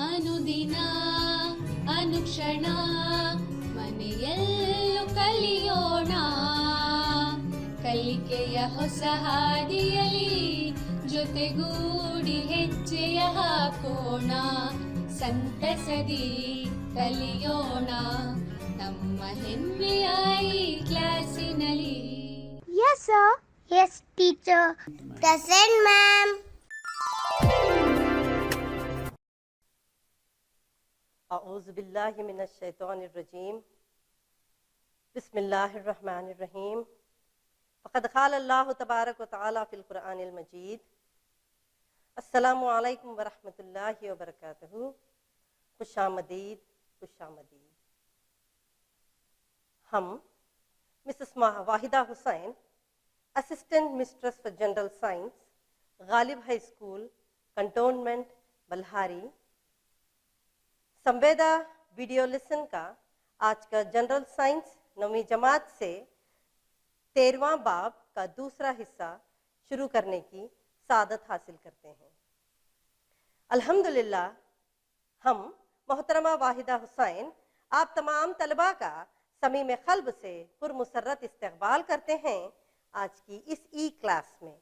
ಅನುದಿನ ಅನುಕ್ಷಣ ಮನೆಯಲ್ಲೂ ಕಲಿಯೋಣ, ಕಲಿಕೆಯ ಹೊಸ ಹಾದಿಯಲಿ ಜೊತೆಗೂಡಿ ಹೆಜ್ಜೆಯ ಹಾಕೋಣ, ಸಂತಸದಿ ಕಲಿಯೋಣ ನಮ್ಮ ಹೆಮ್ಮೆಯ ಈ ಕ್ಲಾಸಿನಲ್ಲಿ. Yes, sir. Yes, teacher. Present, ma'am. اعوذ باللہ من الشیطان الرجیم. بسم اللہ الرحمن الرحیم. فقد قال اللہ تبارک و تعالی فی القرآن المجید. السلام علیکم ورحمۃ اللہ وبرکاتہ. خوش آمدید، خوش آمدید. ہم Mrs Wahida Hussain, assistant mistress for general science, Ghalib high school, cantonment, Bellary, Samvida video lesson کا آج کا جنرل سائنس 9ویں جماعت سے 13واں باب کا دوسرا حصہ شروع کرنے کی سعادت حاصل کرتے ہیں. الحمدللہ ہم محترمہ واحدہ حسین آپ تمام طلباء کا صمیم قلب سے پرمسرت استقبال کرتے ہیں آج کی اس ای کلاس میں.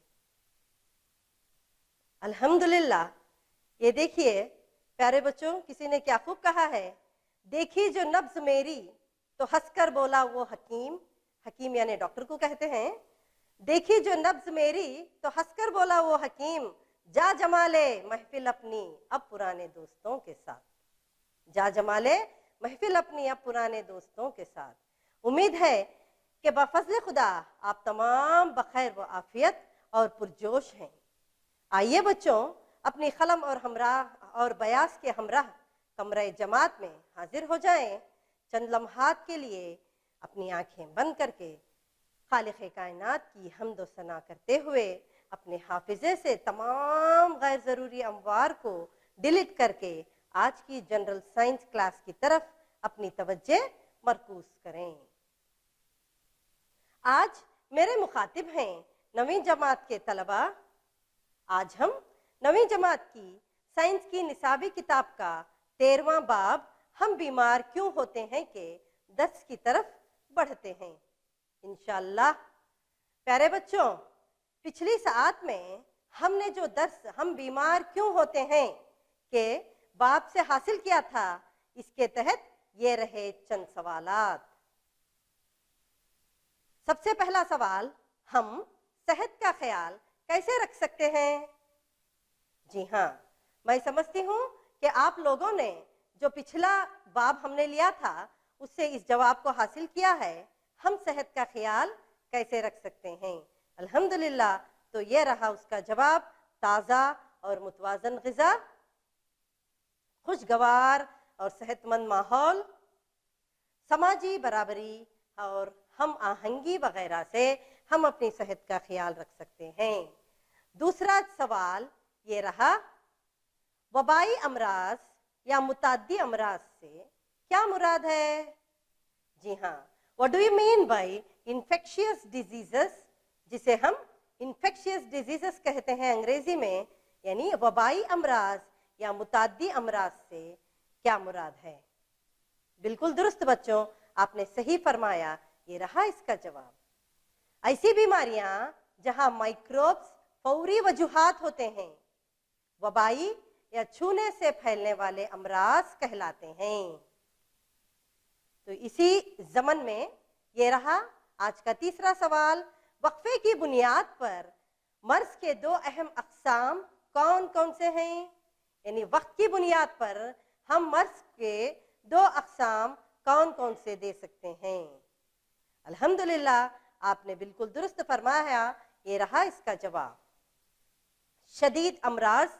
الحمدللہ یہ دیکھیے پیارے بچوں، کسی نے کیا خوب کہا ہے، دیکھی جو نبض میری تو ہنس کر بولا وہ حکیم. حکیم یعنی ڈاکٹر کو کہتے ہیں. دیکھی جو نبض میری تو ہنس کر بولا وہ حکیم، جا جمالے محفل اپنی اب پرانے دوستوں کے ساتھ. جا جمالے محفل اپنی اب پرانے دوستوں کے ساتھ. امید ہے کہ بفضل خدا آپ تمام بخیر و عافیت اور پرجوش ہیں. آئیے بچوں، اپنی قلم اور ہمراہ اور بیاس کے ہمراہ کمرہ جماعت میں حاضر ہو جائیں. چند لمحات کے لیے اپنی آنکھیں بند کر کے خالق کائنات کی حمد و ثنا کرتے ہوئے اپنے حافظے سے تمام غیر ضروری اموار کو ڈیلیٹ کر کے آج کی جنرل سائنس کلاس کی طرف اپنی توجہ مرکوز کریں. آج میرے مخاطب ہیں 9ویں جماعت کے طلباء. آج ہم 9ویں جماعت کی سائنس کی نصابی کتاب کا 13واں باب ہم بیمار کیوں ہوتے ہیں کے درس کی طرف بڑھتے ہیں انشاءاللہ. پیارے بچوں، پچھلی ساعت میں ہم نے جو درس ہم بیمار کیوں ہوتے ہیں کے باب سے حاصل کیا تھا، اس کے تحت یہ رہے چند سوالات. سب سے پہلا سوال، ہم صحت کا خیال کیسے رکھ سکتے ہیں؟ جی ہاں، میں سمجھتی ہوں کہ آپ لوگوں نے جو پچھلا باب ہم نے لیا تھا اس سے اس جواب کو حاصل کیا ہے. ہم صحت کا خیال کیسے رکھ سکتے ہیں؟ الحمدللہ تو یہ رہا اس کا جواب، تازہ اور متوازن غذا، خوشگوار اور صحت مند ماحول، سماجی برابری اور ہم آہنگی وغیرہ سے ہم اپنی صحت کا خیال رکھ سکتے ہیں. دوسرا سوال یہ رہا، وبائی امراض یا متعدی امراض سے کیا مراد ہے؟ جی ہاں، what do you mean by infectious diseases، جسے ہم infectious diseases کہتے ہیں انگریزی میں، یعنی وبائی امراض یا متعدی امراض سے کیا مراد ہے؟ بالکل درست بچوں، آپ نے صحیح فرمایا، یہ رہا اس کا جواب. ایسی بیماریاں جہاں مائکروبس فوری وجوہات ہوتے ہیں، وبائی یا چھونے سے پھیلنے والے امراض کہلاتے ہیں. تو اسی ضمن میں یہ رہا آج کا تیسرا سوال، وقفے کی بنیاد پر مرض کے 2 اہم اقسام کون کون سے ہیں؟ یعنی وقت کی بنیاد پر ہم مرض کے 2 اقسام کون کون سے دے سکتے ہیں؟ الحمدللہ آپ نے بالکل درست فرمایا، یہ رہا اس کا جواب. شدید امراض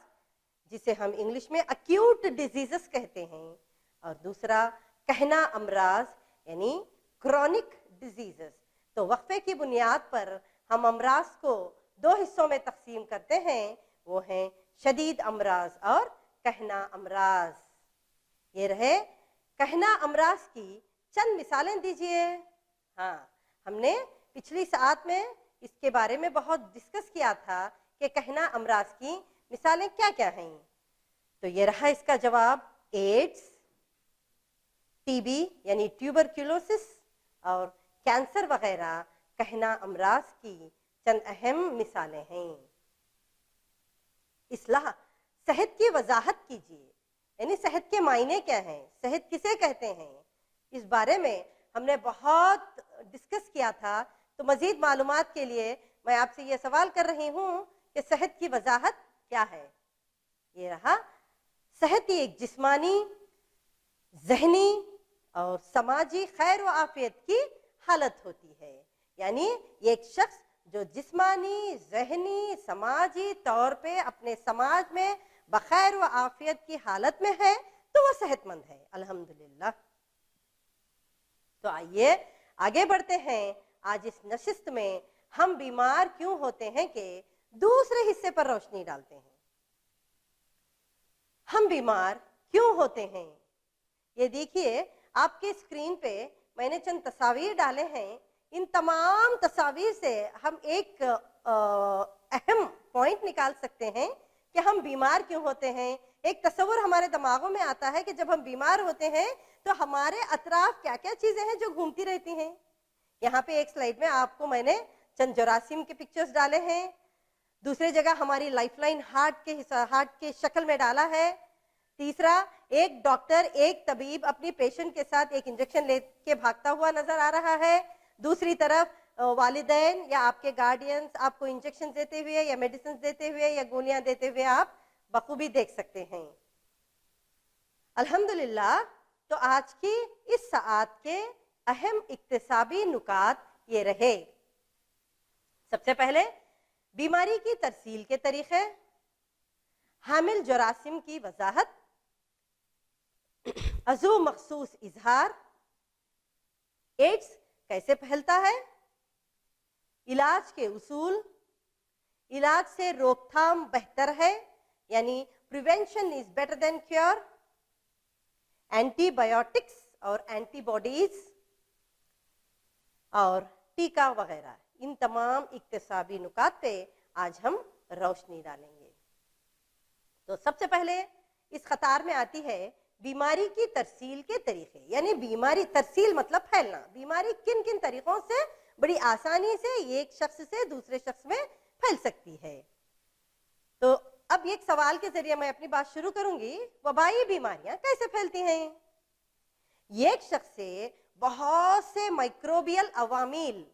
جسے ہم انگلش میں ایکیوٹ ڈیزیزز کہتے ہیں، اور دوسرا کہنا امراض یعنی کرونک ڈیزیزز. تو وقفے کی بنیاد پر ہم امراض کو 2 حصوں میں تقسیم کرتے ہیں، وہ ہیں شدید امراض اور کہنا امراض. یہ رہے کہنا امراض کی چند مثالیں دیجئے. ہاں، ہم نے پچھلی ساعت میں اس کے بارے میں بہت ڈسکس کیا تھا کہ کہنا امراض کی مثالیں کیا کیا ہیں. تو یہ رہا اس کا جواب، एड्स, टीबी यानी ट्यूबरक्यूलोसिस और कैंसर वगैरह कहना अमराज की चंद अहम मिसालें हैं। इस्लाह, सेहत की वजाहत कीजिए, यानी सेहत के मायने क्या हैं, सेहत किसे कहते हैं, इस बारे में हमने बहुत डिस्कस किया था। तो मजीद मालूमात के लिए मैं आपसे ये सवाल कर रही हूँ कि सेहत की वजाहत क्या है। ये रहा, सेहत एक जिस्मानी, जहनी और समाजी खैर व आफियत की हालत होती है। यानी एक शख्स जो जिस्मानी, जहनी, समाजी तौर पे अपने समाज में बखैर व आफियत की हालत में है तो वो सेहतमंद है, अल्हम्दुलिल्लाह। तो आइए आगे बढ़ते हैं। आज इस नशिस्त में हम बीमार क्यों होते हैं कि दूसरे हिस्से पर रोशनी डालते हैं। हम बीमार क्यों होते हैं, ये देखिए आपके स्क्रीन पे मैंने चंद तस्वीर डाले हैं। इन तमाम तस्वीर से हम एक अहम पॉइंट निकाल सकते हैं कि हम बीमार क्यों होते हैं। एक तस्वुर हमारे दिमागों में आता है कि जब हम बीमार होते हैं तो हमारे अतराफ क्या क्या चीजें हैं जो घूमती रहती हैं। यहाँ पे एक स्लाइड में आपको मैंने चंद जरासीम के पिक्चर्स डाले हैं। दूसरी जगह हमारी लाइफलाइन हार्ट के शक्ल में डाला है। तीसरा, एक डॉक्टर, एक तबीब अपनी पेशेंट के साथ एक इंजेक्शन लेके भागता हुआ नजर आ रहा है। दूसरी तरफ वालिदैन या आपके गार्डियंस आपको इंजेक्शन देते हुए या मेडिसिन देते हुए या गोलियां देते हुए आप बखूबी देख सकते हैं। अल्हम्दुलिल्लाह। तो आज की इस सआत के अहम इक्तिसाबी नुकात ये रहे। सबसे पहले बीमारी की तरसील के तरीके, हामिल जरासीम की वजाहत, अज़ू मखसूस इजहार, एड्स कैसे फैलता है, इलाज के उसूल, इलाज से रोकथाम बेहतर है यानी prevention is better than cure, antibiotics और एंटीबॉडीज और टीका वगैरह। इन तमाम इक्तिसाबी नुकात पे आज हम रोशनी डालेंगे। तो सबसे पहले इस कतार में आती है बीमारी की तरसील के तरीके, यानी बीमारी तरसील मतलब फैलना। बीमारी किन किन तरीकों से बड़ी आसानी से एक शख्स से दूसरे शख्स में फैल सकती है। तो अब एक सवाल के जरिए मैं अपनी बात शुरू करूंगी। वबाई बीमारियां कैसे फैलती हैं? एक शख्स से बहुत से माइक्रोबियल अवामील,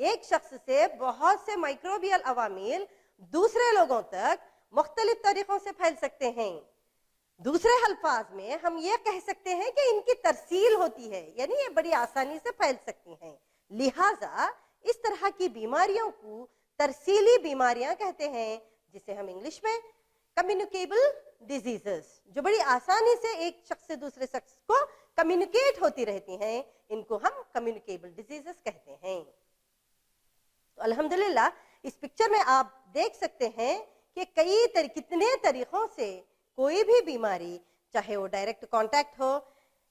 एक शख्स से बहुत से माइक्रोबियल अवामील दूसरे लोगों तक मुख्तलिफ तरीकों से फैल सकते हैं। दूसरे अल्फाज में हम ये कह सकते हैं कि इनकी तरसील होती है, यानी ये बड़ी आसानी से फैल सकती हैं। लिहाजा इस तरह की बीमारियों को तरसीली बीमारियां कहते हैं, जिसे हम इंग्लिश में कम्युनिकेबल डिजीजेस, जो बड़ी आसानी से एक शख्स से दूसरे शख्स को कम्युनिकेट होती रहती हैं, इनको हम कम्युनिकेबल डिजीजेस कहते हैं। तो अल्हम्दुलिल्लाह इस पिक्चर में आप देख सकते हैं कि कितने तरीकों से कोई भी बीमारी, चाहे वो डायरेक्ट कांटेक्ट हो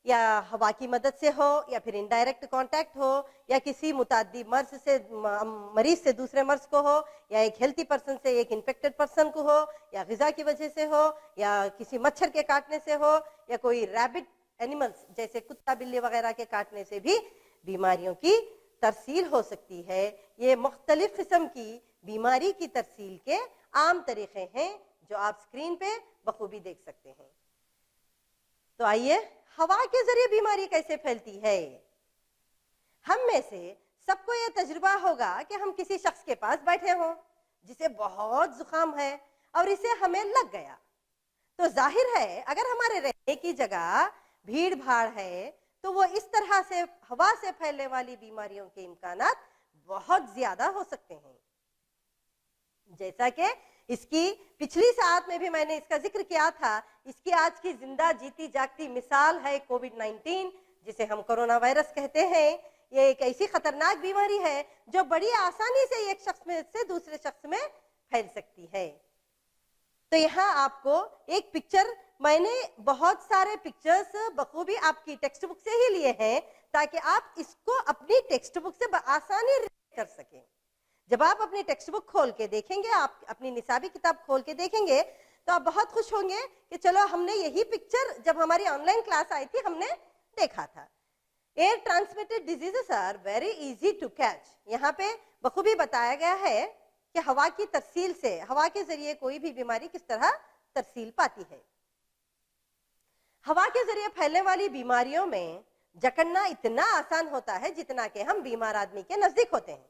या हवा की मदद से हो या फिर इनडायरेक्ट कांटेक्ट हो या किसी मुताद्दी मरीज से दूसरे मर्ज को हो या एक हेल्थी पर्सन से एक इन्फेक्टेड पर्सन को हो या ग़िज़ा की वजह से हो या किसी मच्छर के काटने से हो या कोई रैबिट एनिमल्स जैसे कुत्ता बिल्ली वगैरह के काटने से भी बीमारियों की तरसील हो सकती है। ये मुख्तलिफ किस्म की बीमारी की तरसील के आम तरीके हैं जो आप स्क्रीन पे बखूबी देख सकते हैं। तो आइए, हवा के जरिए बीमारी कैसे फैलती है। हम में से सबको यह तजुर्बा होगा कि हम किसी शख्स के पास बैठे हों जिसे बहुत जुकाम है और इसे हमें लग गया, तो जाहिर है अगर हमारे रहने की जगह भीड़ भाड़ है तो वो इस तरह से हवा से फैलने वाली बीमारियों के इम्कानात बहुत ज्यादा हो सकते हैं। जैसा कि इसकी पिछली साथ में भी मैंने इसका जिक्र किया था, इसकी आज की जिंदा जीती जागती मिसाल है कोविड-19, जिसे हम कोरोना वायरस कहते हैं। ये एक ऐसी खतरनाक बीमारी है जो बड़ी आसानी से एक शख्स में से दूसरे शख्स में फैल सकती है। तो यहाँ आपको एक पिक्चर, मैंने बहुत सारे पिक्चर्स बखूबी आपकी टेक्स्ट बुक से ही लिए हैं ताकि आप इसको अपनी टेक्स्ट बुक से आसानी कर सकें। जब आप अपनी टेक्स्ट बुक खोल के देखेंगे, आप अपनी निसाबी किताब खोल के देखेंगे تو آپ بہت خوش ہوں گے کہ چلو ہم نے یہی پکچر جب ہماری آن لائن کلاس آئی تھی ہم نے دیکھا تھا. Air transmitted diseases are very easy to catch. یہاں پہ بخوبی بتایا گیا ہے کہ ہوا کی ترسیل سے، ہوا کے ذریعے کوئی بھی بیماری کس طرح ترسیل پاتی ہے. ہوا کے ذریعے پھیلنے والی بیماریوں میں جکڑنا اتنا آسان ہوتا ہے جتنا کہ ہم بیمار آدمی کے نزدیک ہوتے ہیں.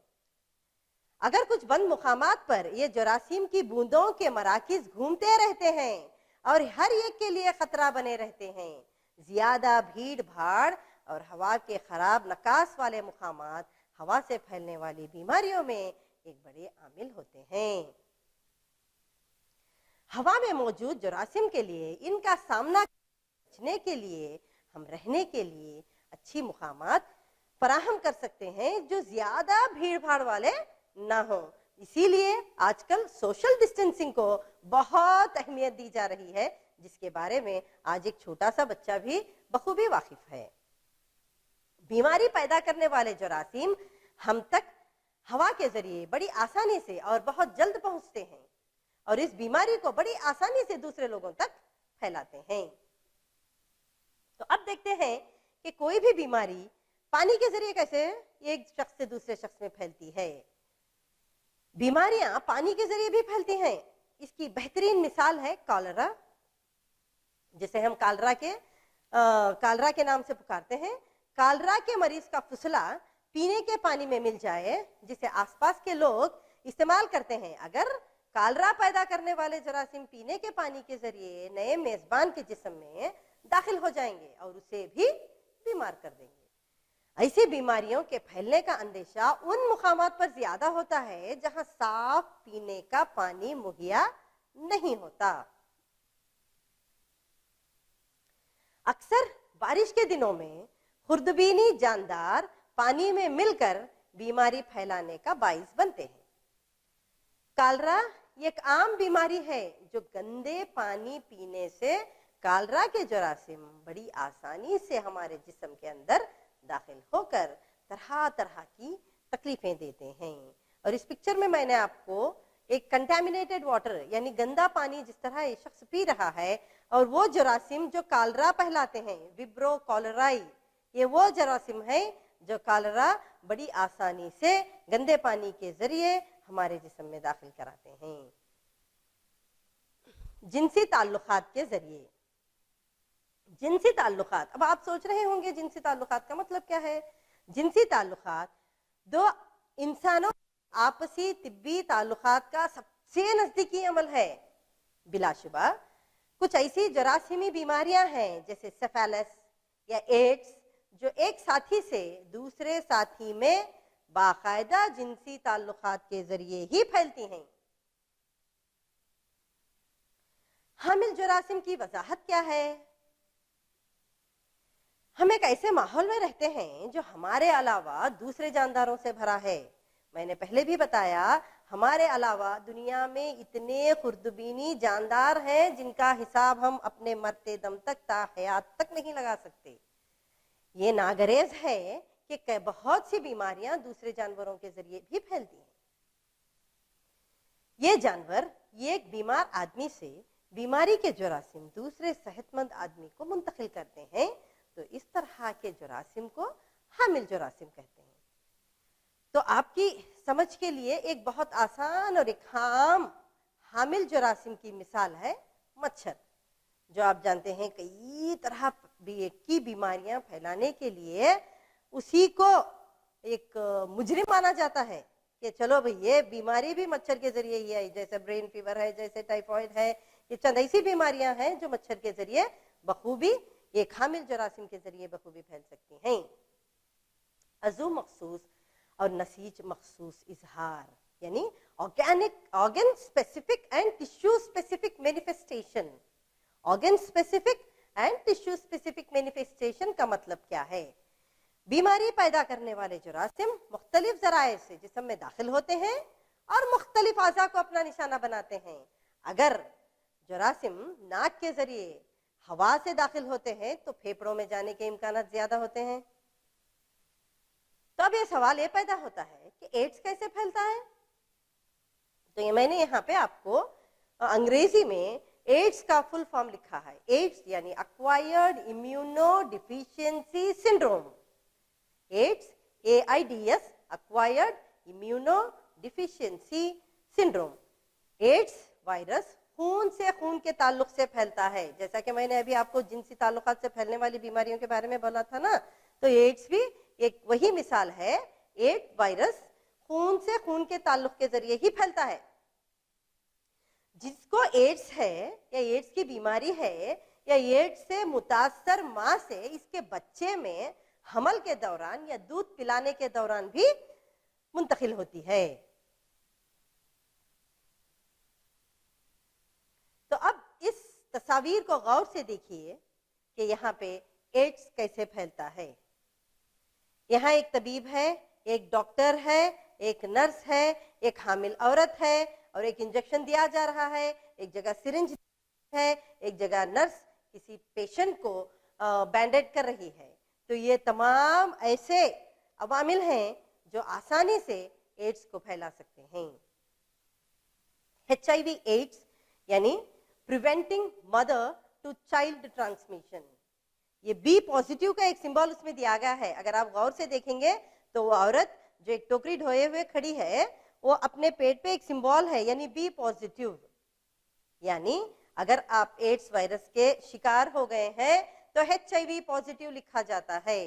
اگر کچھ بند مقامات پر یہ جراثیم کی بوندوں کے مراکز گھومتے رہتے ہیں اور ہر ایک کے لیے خطرہ بنے رہتے ہیں، زیادہ بھیڑ بھاڑ اور ہوا کے خراب نکاس والے مقامات ہوا سے پھیلنے والی بیماریوں میں ایک بڑے عامل ہوتے ہیں. ہوا میں موجود جراثیم کے لیے ان کا سامنا کرنے کے لیے ہم رہنے کے لیے اچھی مقامات فراہم کر سکتے ہیں جو زیادہ بھیڑ بھاڑ والے نہ ہوں. اسی لیے آج کل سوشل ڈسٹینسنگ کو بہت اہمیت دی جا رہی ہے، جس کے بارے میں آج ایک چھوٹا سا بچہ بھی بخوبی واقف ہے. بیماری پیدا کرنے والے جراثیم ہم تک ہوا کے ذریعے بڑی آسانی سے اور بہت جلد پہنچتے ہیں اور اس بیماری کو بڑی آسانی سے دوسرے لوگوں تک پھیلاتے ہیں. تو اب دیکھتے ہیں کہ کوئی بھی بیماری پانی کے ذریعے کیسے ایک شخص سے دوسرے شخص میں پھیلتی ہے. بیماریاں پانی کے ذریعے بھی پھیلتی ہیں. اس کی بہترین مثال ہے کالرا، جسے ہم کالرا کے نام سے پکارتے ہیں. کالرا کے مریض کا فسلہ پینے کے پانی میں مل جائے جسے آس پاس کے لوگ استعمال کرتے ہیں. اگر کالرا پیدا کرنے والے جراثیم پینے کے پانی کے ذریعے نئے میزبان کے جسم میں داخل ہو جائیں گے اور اسے بھی بیمار کر دیں گے. ایسی بیماریوں کے پھیلنے کا اندیشہ ان مقامات پر زیادہ ہوتا ہے جہاں صاف پینے کا پانی مہیا نہیں ہوتا. اکثر بارش کے دنوں میں خوردبینی جاندار پانی میں مل کر بیماری پھیلانے کا باعث بنتے ہیں. کالرا ایک عام بیماری ہے جو گندے پانی پینے سے کالرا کے جراثیم بڑی آسانی سے ہمارے جسم کے اندر داخل ہو کر طرح طرح کی تکلیفیں دیتے ہیں. اور اس پکچر میں نے آپ کو ایک کنٹامینیٹڈ واٹر یعنی گندا پانی جس طرح یہ شخص پی رہا ہے اور وہ جراثیم جو کالرا پھیلاتے ہیں، وبرو کالرائی، یہ وہ جراثیم ہیں جو کالرا بڑی آسانی سے گندے پانی کے ذریعے ہمارے جسم میں داخل کراتے ہیں. جنسی تعلقات کے ذریعے. جنسی تعلقات، اب آپ سوچ رہے ہوں گے جنسی تعلقات کا مطلب کیا ہے. جنسی تعلقات دو انسانوں آپسی طبی تعلقات کا سب سے نزدیکی عمل ہے. بلا شبہ کچھ ایسی جراثیمی بیماریاں ہیں جیسے سیفیلس یا ایڈز جو ایک ساتھی سے دوسرے ساتھی میں باقاعدہ جنسی تعلقات کے ذریعے ہی پھیلتی ہیں. حامل جراثیم کی وضاحت کیا ہے؟ ہم ایک ایسے ماحول میں رہتے ہیں جو ہمارے علاوہ دوسرے جانداروں سے بھرا ہے. میں نے پہلے بھی بتایا ہمارے علاوہ دنیا میں اتنے خوردبینی جاندار ہیں جن کا حساب ہم اپنے مرتے دم تک تا حیات تک نہیں لگا سکتے. یہ ناگریز ہے کہ بہت سی بیماریاں دوسرے جانوروں کے ذریعے بھی پھیلتی ہیں. یہ جانور ایک بیمار آدمی سے بیماری کے جراثیم دوسرے صحت مند آدمی کو منتقل کرتے ہیں، تو اس طرح کے جراثیم کو حامل جراثیم کہتے ہیں. تو آپ کی سمجھ کے لیے ایک بہت آسان اور ایک عام حامل جراثیم کی مثال ہے مچھر، جو آپ جانتے ہیں کئی طرح کی بیماریاں پھیلانے کے لیے اسی کو ایک مجرم مانا جاتا ہے کہ چلو بھئی یہ بیماری بھی مچھر کے ذریعے ہی ہے. جیسے برین فیور ہے، جیسے ٹائیفائڈ ہے، یہ چند ایسی بیماریاں ہیں جو مچھر کے ذریعے بخوبی ایک حامل جراثیم کے ذریعے بخوبی پھیل سکتی ہیں. عضو مخصوص اور نسیج مخصوص اظہار یعنی organ specific and tissue specific manifestation. organ specific and tissue specific manifestation کا مطلب کیا ہے؟ بیماری پیدا کرنے والے جراثیم مختلف ذرائع سے جسم میں داخل ہوتے ہیں اور مختلف اعضاء کو اپنا نشانہ بناتے ہیں. اگر جراثیم ناک کے ذریعے ہوا سے داخل ہوتے ہیں تو پھیپڑوں میں جانے کے امکانات زیادہ ہوتے ہیں. تو اب یہ سوال یہ پیدا ہوتا ہے کہ ایڈز کیسے پھیلتا ہے؟ تو یہ میں نے یہاں پہ آپ کو انگریزی میں एड्स का फुल फॉर्म लिखा है, एड्स यानी acquired immuno deficiency syndrome. AIDS AIDS, acquired immuno deficiency syndrome. AIDS virus खून से खून के ताल्लुक से फैलता है, जैसा कि मैंने अभी आपको जिनसी ताल्लुकात से फैलने वाली बीमारियों के बारे में बोला था ना, तो एड्स भी एक वही मिसाल है। एड्स वायरस खून से खून के ताल्लुक के जरिए ही फैलता है। जिसको एड्स है या एड्स की बीमारी है या एड्स से मुतासर मां से इसके बच्चे में हमल के दौरान या दूध पिलाने के दौरान भी मुंतकिल होती है। तो अब इस तस्वीर को गौर से देखिए कि यहाँ पे एड्स कैसे फैलता है। यहाँ एक तबीब है, एक डॉक्टर है, एक नर्स है, एक हामिल औरत है और एक इंजेक्शन दिया जा रहा है, एक जगह सिरिंज है, एक जगह नर्स किसी पेशेंट को बैंडेड कर रही है। तो ये तमाम ऐसे अवामिल हैं जो आसानी से एड्स को फैला सकते हैं। HIV एड्स यानी preventing mother to child transmission, ये बी पॉजिटिव का एक सिंबल उसमें दिया गया है। अगर आप गौर से देखेंगे तो वो औरत जो एक टोकरी ढोए हुए खड़ी है वो अपने पेट पे एक सिंबल है यानी बी पॉजिटिव, यानी अगर आप एड्स वायरस के शिकार हो गए हैं तो HIV पॉजिटिव लिखा जाता है।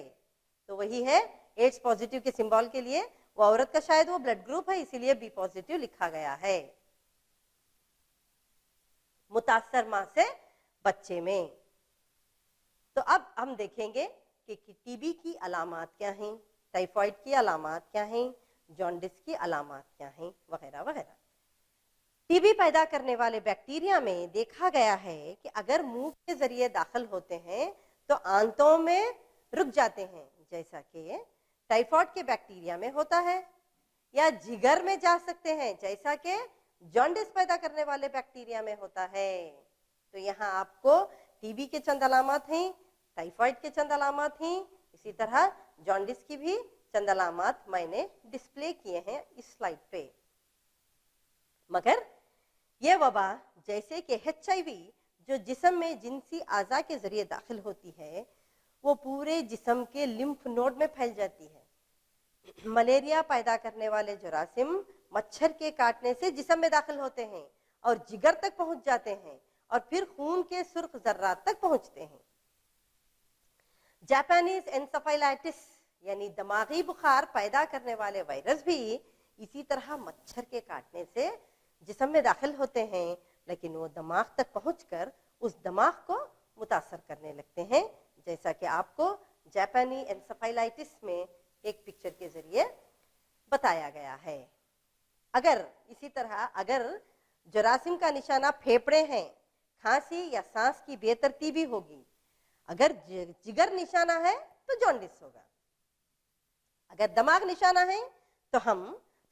तो वही है एड्स पॉजिटिव के सिंबल के लिए वो औरत का शायद वो ब्लड ग्रुप है, इसीलिए बी पॉजिटिव लिखा गया है मुतासर मां से बच्चे में। तो अब हम देखेंगे कि टीबी की अलामात क्या हैं, टाइफाइड की अलामात क्या हैं, जॉन्डिस की अलामात क्या हैं, वगैरह वगैरह। टीबी पैदा करने वाले बैक्टीरिया में देखा गया है कि अगर मुंह के जरिए दाखिल होते हैं तो आंतों में रुक जाते हैं, जैसा कि टाइफाइड के बैक्टीरिया में होता है, या जिगर में जा सकते हैं जैसा कि जॉन्डिस पैदा करने वाले बैक्टीरिया में होता है। तो यहाँ आपको टीबी के चंद अलामत हैं, टाइफाइड के चंद अलामत हैं, इसी तरह जॉन्डिस की भी चंद अलामत मैंने डिस्प्ले किए हैं इस स्लाइड पे। मगर यह वबा जैसे कि HIV जो जिस्म में जिनसी आज़ा के जरिए दाखिल होती है वो पूरे जिस्म के लिम्फ नोड में फैल जाती है। मलेरिया पैदा करने वाले जरासीम मच्छर के काटने से जिस्म में दाखिल होते हैं और जिगर तक पहुंच जाते हैं और फिर खून के सुर्ख जर्रात तक पहुंचते हैं। जापानीज एन्सेफेलाइटिस यानी दिमागी बुखार पैदा करने वाले वायरस भी इसी तरह मच्छर के काटने से जिस्म में दाखिल होते हैं, लेकिन वो दिमाग तक पहुंचकर उस दिमाग को मुतासर करने लगते हैं, जैसा कि आपको जापानी एन्सेफेलाइटिस में एक पिक्चर के जरिए बताया गया है। अगर इसी तरह अगर जरासीम का निशाना फेफड़े हैं, खांसी या सांस की बेतरतीबी होगी। अगर जिगर निशाना है तो जॉन्डिस होगा। अगर दिमाग निशाना है तो हम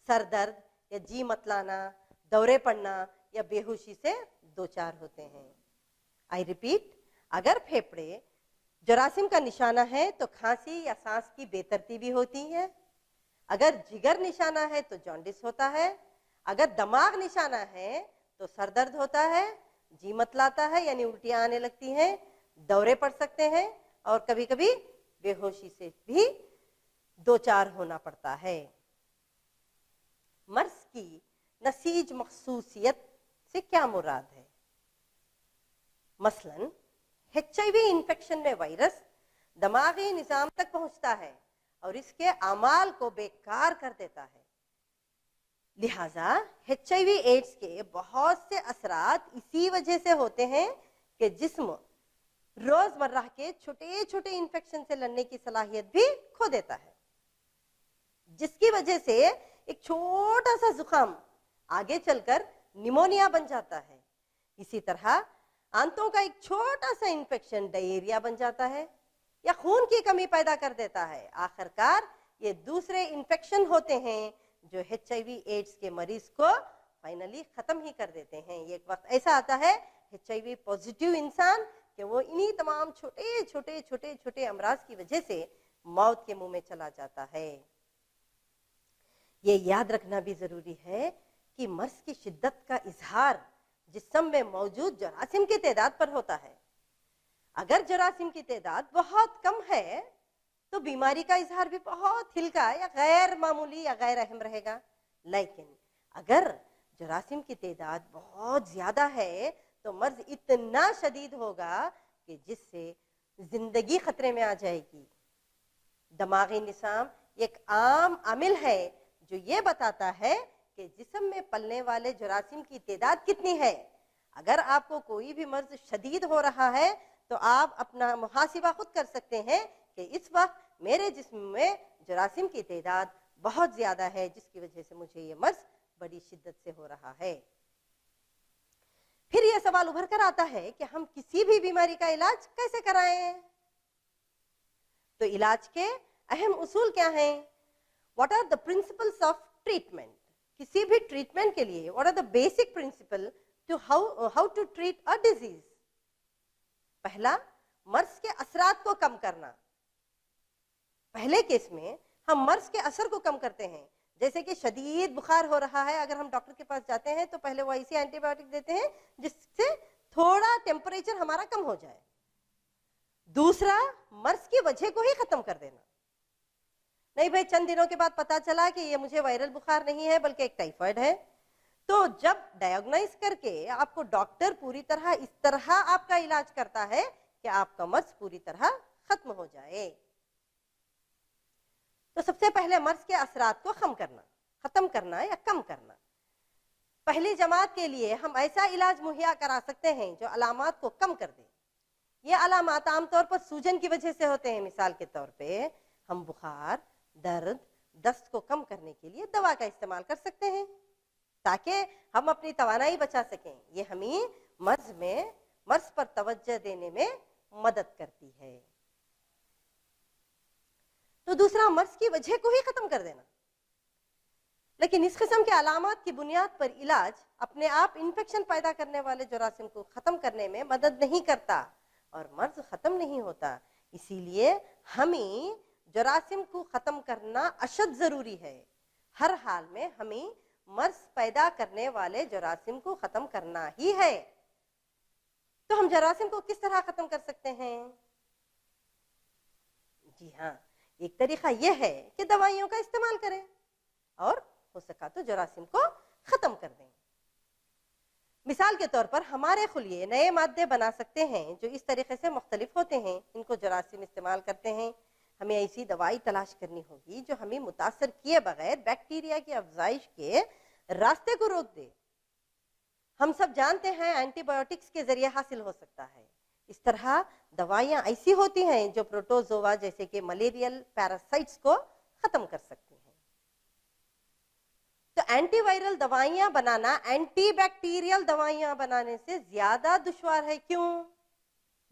सर दर्द या जी मतलाना, दौरे पड़ना या बेहोशी से दो चार होते हैं। आई रिपीट, अगर फेफड़े जरासीम का निशाना है तो खांसी या सांस की बेतरतीबी होती है। अगर जिगर निशाना है तो जॉन्डिस होता है। अगर दिमाग निशाना है तो सर दर्द होता है, जी मतलाता है यानी उल्टियां आने लगती हैं, दौरे पड़ सकते हैं और कभी कभी बेहोशी से भी दो चार होना पड़ता है। मर्ज की नसीज मखसूसियत से क्या मुराद है? मसलन HIV इन्फेक्शन में वायरस दिमागी निजाम तक पहुंचता है और इसके अमाल को बेकार कर देता है। लिहाजा HIV एड्स के बहुत से असरात इसी वजह से होते हैं कि जिस्म रोजमर्रा के छोटे छोटे इन्फेक्शन से लड़ने की सलाहियत भी खो देता है, जिसकी वजह से एक छोटा सा जुकाम आगे चलकर निमोनिया बन जाता है। इसी तरह आंतों का एक छोटा सा इन्फेक्शन डायरिया बन जाता है या खून की कमी पैदा कर देता है। आखिरकार ये दूसरे इन्फेक्शन होते हैं जो HIV एड्स के मरीज को फाइनली खत्म ही कर देते हैं। ये एक वक्त ऐसा आता है HIV पॉजिटिव इंसान कि वो इन्हीं तमाम छोटे छोटे छोटे छोटे अमराज की वजह से मौत के मुंह में चला जाता है। ये याद रखना भी जरूरी है कि मर्ज की शिद्दत का इजहार जिस्म में मौजूद जरासीम की तादाद पर होता है। अगर जरासीम की तादाद बहुत कम है तो बीमारी का इजहार भी बहुत हल्का या गैर मामूली या गैर अहम रहेगा। लेकिन अगर जरासीम की तादाद बहुत ज्यादा है तो मर्ज इतना शदीद होगा कि जिससे जिंदगी खतरे में आ जाएगी। दिमागी निज़ाम एक आम अमिल है जो ये बताता है कि जिस्म में पलने वाले जरासीम की तादाद कितनी है। अगर आपको कोई भी मर्ज शदीद हो रहा है तो आप अपना मुहासिबा खुद कर सकते हैं कि इस वक्त मेरे जिस्म में जरासीम की तादाद बहुत ज्यादा है, जिसकी वजह से मुझे ये मर्ज बड़ी शिद्दत से हो रहा है। फिर यह सवाल उभर कर आता है कि हम किसी भी बीमारी का इलाज कैसे कराएं। तो इलाज के अहम उसूल क्या हैं? What are the principles of treatment? किसी भी ट्रीटमेंट के लिए what are the basic principle to how to treat a disease? पहला, मर्ज के असरात को कम करना। पहले केस में हम मर्ज के असर को कम करते हैं, जैसे कि शदीद बुखार हो रहा है, अगर हम डॉक्टर के पास जाते हैं तो पहले वो ऐसी एंटीबायोटिक देते हैं जिससे थोड़ा टेम्परेचर हमारा कम हो जाए। दूसरा, मर्ज की वजह को ही खत्म कर देना। नहीं भाई, चंद दिनों के बाद पता चला कि ये मुझे वायरल बुखार नहीं है बल्कि एक टाइफाइड है, तो जब डायग्नोज करके आपको डॉक्टर पूरी तरह इस तरह आपका इलाज करता है कि आपका मर्ज पूरी तरह खत्म हो जाए। तो सबसे पहले मर्ज के असरात को खत्म करना या कम करना। पहली जमात के लिए हम ऐसा इलाज मुहैया करा सकते हैं जो अलामात को कम कर दे। ये अलामात आमतौर पर सूजन की वजह से होते हैं। मिसाल के तौर पे हम बुखार, दर्द, दस्त को कम करने के लिए दवा का इस्तेमाल कर सकते हैं ताकि हम अपनी तवानाई बचा सकें। ये हमें मर्ज पर तवज्जो देने में मदद करती है। तो दूसरा, मर्ज की वजह को ही खत्म कर देना। लेकिन इस किस्म के अलामात की बुनियाद पर इलाज अपने आप इन्फेक्शन पैदा करने वाले जरासीम को खत्म करने में मदद नहीं करता और मर्ज खत्म नहीं होता। इसीलिए हमें जरासीम को खत्म करना अशद जरूरी है। हर हाल में हमें मर्ज पैदा करने वाले जरासीम को खत्म करना ही है। तो हम जरासीम को किस तरह खत्म कर सकते हैं? जी हाँ, एक तरीका यह है कि दवाइयों का इस्तेमाल करें और हो सका तो जरासीम को खत्म कर दें। मिसाल के तौर पर हमारे खुलिये नए मादे बना सकते हैं जो इस तरीके से मुख्तलिफ होते हैं। इनको जरासीम इस्तेमाल करते हैं। हमें ऐसी दवाई तलाश करनी होगी जो हमें मुतासर किए बगैर बैक्टीरिया की अफजाइश के रास्ते को रोक दे। हम सब जानते हैं एंटीबायोटिक्स के जरिए हासिल हो सकता है। इस तरह दवाइयां ऐसी होती हैं जो प्रोटोजोआ जैसे कि मलेरियल पैरासाइट्स को खत्म कर सकती हैं। तो एंटीवायरल दवाइयां बनाना एंटीबैक्टीरियल दवाइयां बनाने से ज्यादा दुश्वार है। क्यों?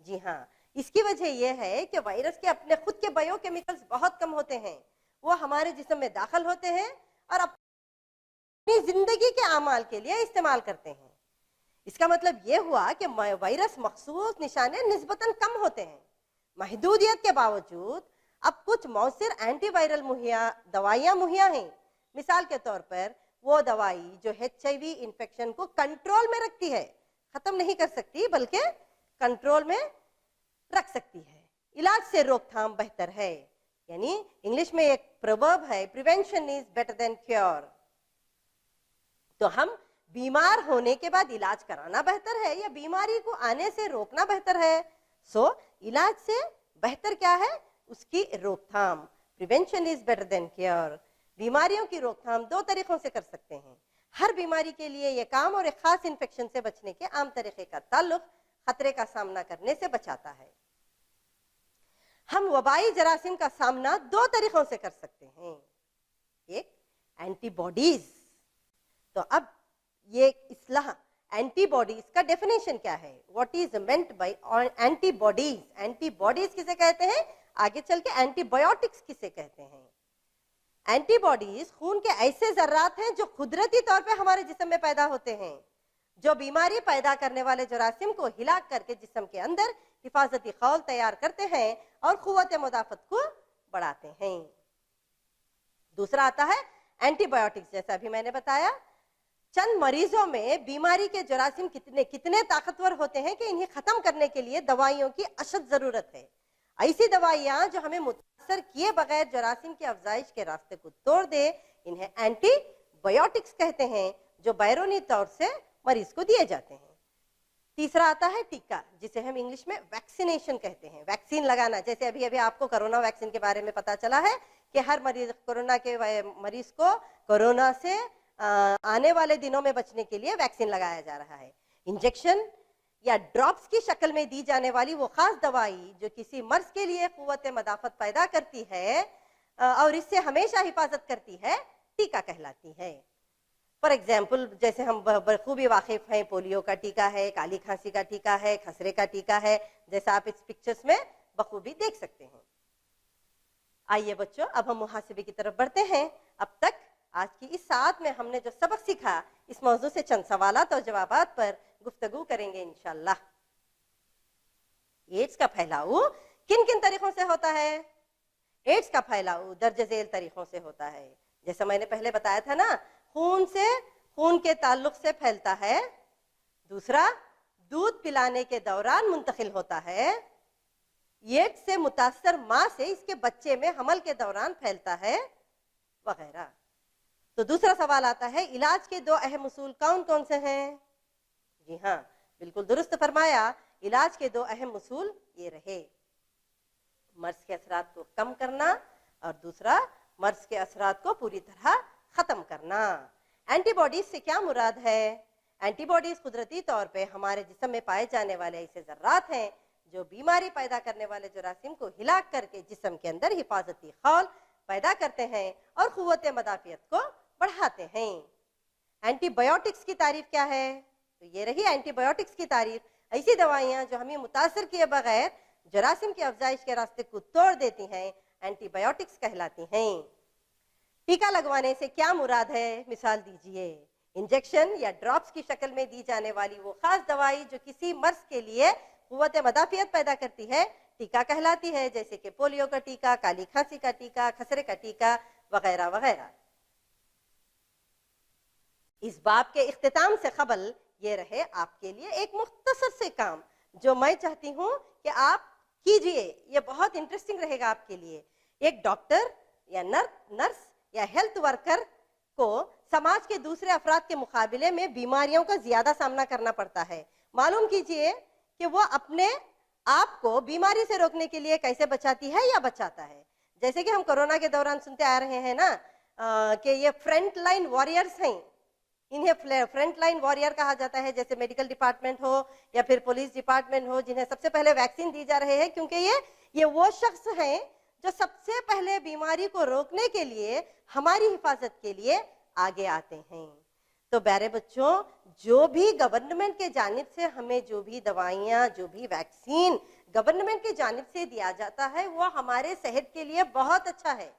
जी हाँ, इसकी वजह यह है कि वायरस के अपने खुद के बायोकेमिकल्स बहुत कम होते हैं। वो हमारे जिस्म में दाखिल होते हैं और अपनी जिंदगी के अमाल के लिए इस्तेमाल करते हैं। इसका मतलब यह हुआ कि वायरस मखसूस निशाने निस्बतन कम होते हैं। महदूदियत के बावजूद अब कुछ मौसर एंटीवायरल दवाइयां मुहैया हैं। मिसाल के तौर पर वो दवाई जो HIV इन्फेक्शन को कंट्रोल में रखती है, खत्म नहीं कर सकती बल्कि कंट्रोल में रख सकती है। इलाज से रोकथाम बेहतर है। यानी इंग्लिश में एक प्रोवर्ब है, prevention is better than cure. तो हम बीमार होने के बाद इलाज कराना बेहतर है या बीमारी को आने से रोकना बेहतर है? इलाज से बेहतर क्या है? उसकी रोकथाम। Prevention is better than cure. बीमारियों की रोकथाम दो तरीकों से कर सकते हैं। हर बीमारी के लिए यह काम और एक खास इन्फेक्शन से बचने के आम तरीके का ताल्लुक खतरे का सामना करने से बचाता है। हम वबाई जरासीम का सामना दो तरीकों से कर सकते हैं। एक, एंटीबॉडीज। तो अब ये इस्लाह एंटीबॉडीज का डेफिनेशन क्या है? What is meant by antibodies? Antibodies किसे कहते हैं? आगे चल के एंटीबायोटिक्स किसे कहते हैं? एंटीबॉडीज खून के ऐसे जर्रात हैं जो कुदरती तौर पे हमारे जिस्म में पैदा होते हैं, जो बीमारी पैदा करने वाले जरासीम को हिलाक करके जिस्म के अंदर हिफाजती खौल तैयार करते हैं और कुव्वत मुदाफत को बढ़ाते हैं। दूसरा आता है एंटीबायोटिक्स। जैसा भी मैंने बताया, चंद मरीजों में बीमारी के जरासीम कितने ताकतवर होते हैं कि इन्हें खत्म करने के लिए दवाइयों की अशद जरूरत है। ऐसी दवाइयां जो हमें मुतासर किए बगैर जरासीम की अफजाइश के रास्ते को तोड़ दे, इन्हें एंटीबायोटिक्स कहते हैं, जो बैरूनी तौर से मरीज को दिए जाते हैं। तीसरा आता है टीका, जिसे हम इंग्लिश में वैक्सीनेशन कहते हैं, वैक्सीन लगाना। जैसे अभी अभी आपको कोरोना वैक्सीन के बारे में पता चला है कि हर कोरोना के मरीज को कोरोना से आने वाले दिनों में बचने के लिए वैक्सीन लगाया जा रहा है। इंजेक्शन या ड्रॉप्स की शक्ल में दी जाने वाली वो खास दवाई जो किसी मर्ज के लिए कुव्वत मदाफत पैदा करती है और इससे हमेशा हिफाजत करती है, टीका कहलाती है। फॉर एग्जाम्पल, जैसे हम बखूबी वाकिफ हैं, पोलियो का टीका है, काली खांसी का टीका है, खसरे का टीका है, जैसा आप इस पिक्चर्स में बखूबी देख सकते हैं। आइए बच्चों, अब हम मुहासिबे की तरफ बढ़ते हैं। अब तक आज की इस साथ में हमने जो सबक सीखा, इस मौजू से चंद सवालात और जवाबात पर गुफ्तगू करेंगे इंशाल्लाह। एड्स का फैलाव किन किन तरीकों से होता है? एड्स का फैलाव दर्ज झेल तरीकों से होता है। जैसा मैंने पहले बताया था ना, खून के ताल्लुक से फैलता है। दूसरा, दूध पिलाने के दौरान मुंतकिल होता है। एड्स से मुतासर माँ से इसके बच्चे में हमल के दौरान फैलता है, वगैरह। तो दूसरा सवाल आता है, इलाज के दो अहम उसूल कौन कौन से हैं? जी हाँ, बिल्कुल दुरुस्त फरमाया। इलाज के दो अहम उसूल ये रहे, मर्ज के असरात को कम करना और दूसरा, मर्ज के असरात को पूरी तरह खत्म करना। एंटीबॉडीज से क्या मुराद है? एंटीबॉडीज कुदरती तौर पे हमारे जिस्म में पाए जाने वाले ऐसे जर्रात हैं जो बीमारी पैदा करने वाले जरासीम को हिलाक करके जिस्म के अंदर हिफाजती खौल पैदा करते हैं और कुव्वत मदाफियत को बढ़ाते हैं। एंटीबायोटिक्स की तारीफ क्या है? तो ये रही एंटीबायोटिक्स की तारीफ, ऐसी दवाइयां जो हमें मुतासर किए बगैर जरासीम की अफजाइश के रास्ते को तोड़ देती हैं, एंटीबायोटिक्स कहलाती हैं। टीका लगवाने से क्या मुराद है? मिसाल दीजिए। इंजेक्शन या ड्रॉप्स की शक्ल में दी जाने वाली वो खास दवाई जो किसी मर्ज के लिए कुव्वत मदाफियत पैदा करती है, टीका कहलाती है। जैसे कि पोलियो का टीका, काली खांसी का टीका, खसरे का टीका, वगैरह वगैरह। इस बाब के इख्तिताम से कबल ये रहे आपके लिए एक मुख्तसर से काम जो मैं चाहती हूँ कि आप कीजिए। ये बहुत इंटरेस्टिंग रहेगा आपके लिए। एक डॉक्टर या नर्स या हेल्थ वर्कर को समाज के दूसरे अफराद के मुकाबले में बीमारियों का ज्यादा सामना करना पड़ता है। मालूम कीजिए कि वो अपने आप को बीमारी से रोकने के लिए कैसे बचाती है या बचाता है। जैसे कि हम कोरोना के दौरान सुनते आ रहे हैं ना कि ये फ्रंट लाइन वॉरियर्स हैं, इन्हें फ्रंट लाइन वॉरियर कहा जाता है। जैसे मेडिकल डिपार्टमेंट हो या फिर पुलिस डिपार्टमेंट हो, जिन्हें सबसे पहले वैक्सीन दी जा रहे हैं, क्योंकि ये वो शख्स हैं जो सबसे पहले बीमारी को रोकने के लिए, हमारी हिफाजत के लिए आगे आते हैं। तो प्यारे बच्चों, जो भी गवर्नमेंट के जानिब से हमें जो भी दवाइयाँ, जो भी वैक्सीन गवर्नमेंट के जानिब से दिया जाता है, वो हमारे सेहत के लिए बहुत अच्छा है।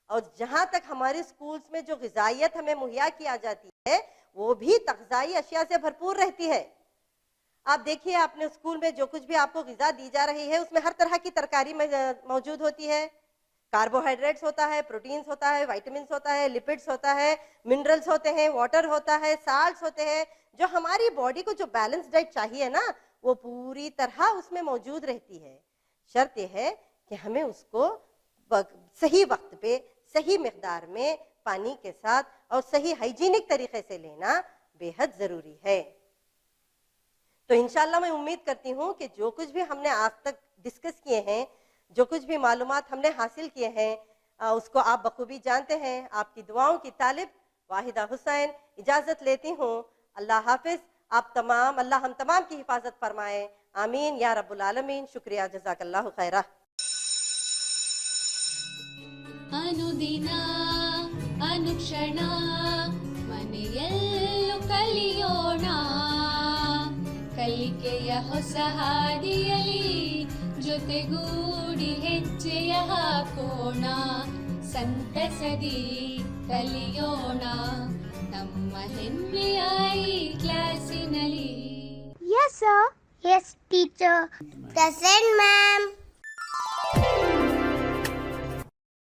और जहाँ तक हमारे स्कूल्स में जो ग़िज़ाइयत हमें मुहैया किया जाती है, वो भी तग़ज़ाई अशिया से भरपूर रहती है। आप देखिए, अपने स्कूल में जो कुछ भी आपको ग़िज़ा दी जा रही है, उसमें हर तरह की तरकारी मौजूद होती है। कार्बोहाइड्रेट्स होता है, प्रोटीन्स होता है, विटामिन्स होता है, लिपिड्स होता है, मिनरल्स होते हैं, वाटर होता है, साल्ट्स होते हैं। जो हमारी बॉडी को जो बैलेंस डाइट चाहिए ना, वो पूरी तरह उसमें मौजूद रहती है। शर्त यह है कि हमें उसको सही वक्त पे, सही मिकदार में, पानी के साथ और सही हाइजीनिक तरीके से लेना बेहद ज़रूरी है। तो इंशाल्लाह मैं उम्मीद करती हूँ कि जो कुछ भी हमने आज तक डिस्कस किए हैं, जो कुछ भी मालूमात हमने हासिल किए हैं, उसको आप बखूबी जानते हैं। आपकी दुआओं की तालिब वाहिदा हुसैन इजाज़त लेती हूँ। अल्लाह हाफिज़। आप तमाम, अल्लाह हम तमाम की हिफाजत फरमाए। आमीन या रब्बुल आलमीन। शुक्रिया, जज़ाकल्लाहु खैरा। ಅನುದಿನ ಅನುಕ್ಷಣ ಮನೆಯಲ್ಲೂ ಕಲಿಯೋಣ, ಕಲಿಕೆಯ ಹೊಸ ಹಾದಿಯಲಿ ಜೊತೆಗೂಡಿ ಹೆಜ್ಜೆಯ ಹಾಕೋಣ, ಸಂತಸದಿ ಕಲಿಯೋಣ ನಮ್ಮ ಹೆಮ್ಮೆಯ ಈ ಕ್ಲಾಸಿನಲ್ಲಿ. Yes, sir. Yes, teacher. Present, ma'am.